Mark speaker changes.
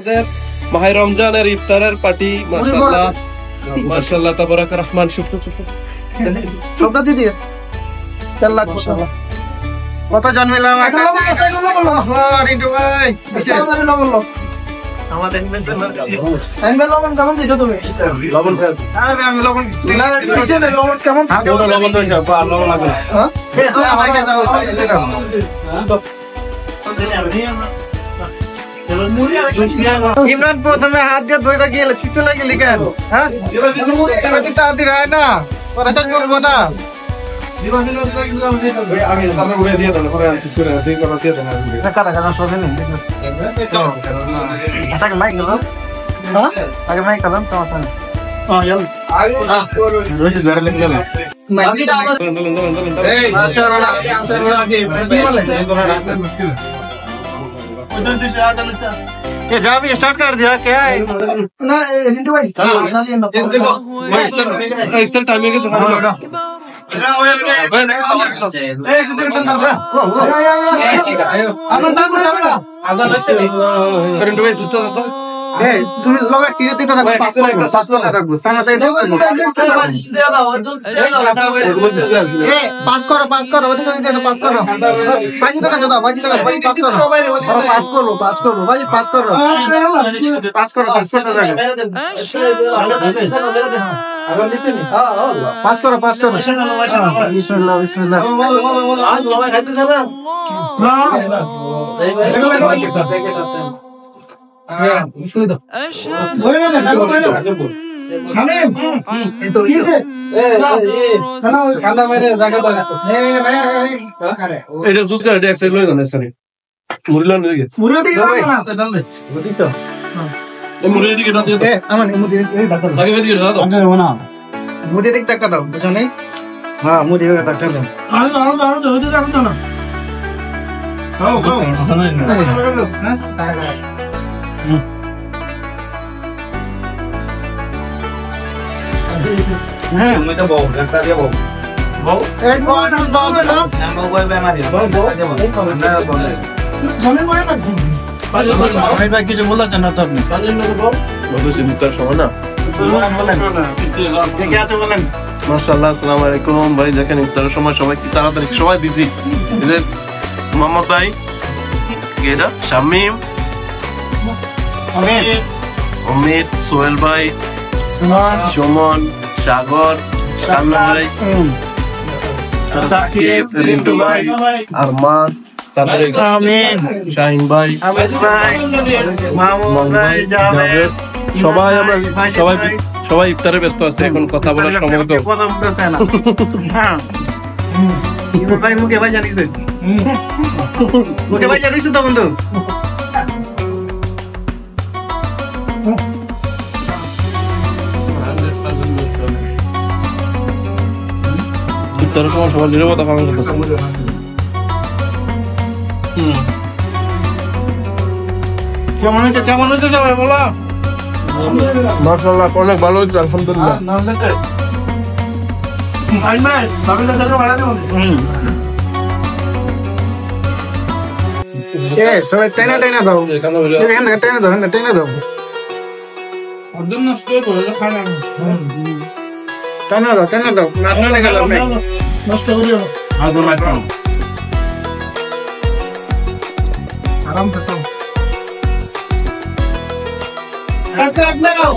Speaker 1: আমাদের মাহে রমজানের ইফতারের পার্টি। মাশাআল্লাহ মাশাআল্লাহ তাবারাক রহমান।
Speaker 2: সবটা দিয়ে দিয়ে 4 লাখ মাশাআল্লাহ। কত জন্মিলাম রিন্টু ভাই বললো আমাদের লবণ কেমন দিছো তুমি? লবণ আমি লবণ না দিছো না লবণ কেমন? লবণ দিছো আর লবণ লাগবে ইমরান প্রথমে হাত দিয়ে ধরে গেলে ছুটে লাগলি কেন? হ্যাঁ তাড়াতাড়ি হয় না পরাচার করবো না। जा भी स्टार्ट कर दिया क्या है ना रिंटू भाई
Speaker 1: इफ्तार टाइम है कैसे रिंटू भाई सुस्ता था তুমি লগা টিরেতে তো রাখো 5 লাখ রাখবো সামনে পাস করো ওদিকে দিতে পাস করো বাজি টাকা দাও বাজি টাকা বাজি পাস করো পাস করো বাজি পাস করো পাস করো বিসমিল্লাহ বিসমিল্লাহ আজ সবাই খাইতে যাবে হ্যাঁ শুই দাও শামিম তো কিসে না কান্দা মেরে জায়গা দাও এটা জুত করে এক সাইড লই দাও সরি মুরিলা নিয়ে মুরিলা দিকে না তো ডাল দে বুঝি তো এই মুরিলা দিকে ডাল দে আমার মুদি এই দাও আগে দিকে দাও তো না মুদি দিকে টাকা দাও বুঝছ নাই হ্যাঁ মুদি দিকে টাকা দাও আরে দাও না খাও হ্যাঁ তুমি তো বউ একটা দিয়ে বউ এক বউ বউ না বউ বউ বেমারি বউ আমরা বলে জানেন বউ না ভাই ভাই কিছু বলছেন না তো আপনি জানেন না বউ বলছি মুতার সময় না বলেন কে কে আছে বলেন মাশাআল্লাহ আসসালামু আলাইকুম ভাই দেখেন ইফতারের সময় সবাই কি তাড়াতাড়ি সবাই বিজি এই মোহাম্মদ ভাই গেদা শামিম অমিত সোহেল ভাই সুমন সাগর কান্না ভাই সাকিব রিন্টু ভাই আরমান তারপরে শাহিন ভাই মামুন ভাই জাভেদ সবাই আমরা সবাই ইফতারে ব্যস্ত আছে এখন কথা বলার সময় তো কথা বলতেছে না হ্যাঁ ভাই মুখে ভাই জানিছে তো বন্ধু ইফতারের সময় সবাই নিরবতা পালন করতেছে কেমন হয়েছে সবাই বলো মাশাআল্লাহ অনেক ভালো হয়েছে আলহামদুলিল্লাহ সবাই টেনা দাও টেনা দাও একদম নষ্ট করে খানা টেনা দাও না লেখা দাও নষ্ট করিও আদর রাখো আরাম করো সাবস্ক্রাইব লাগাও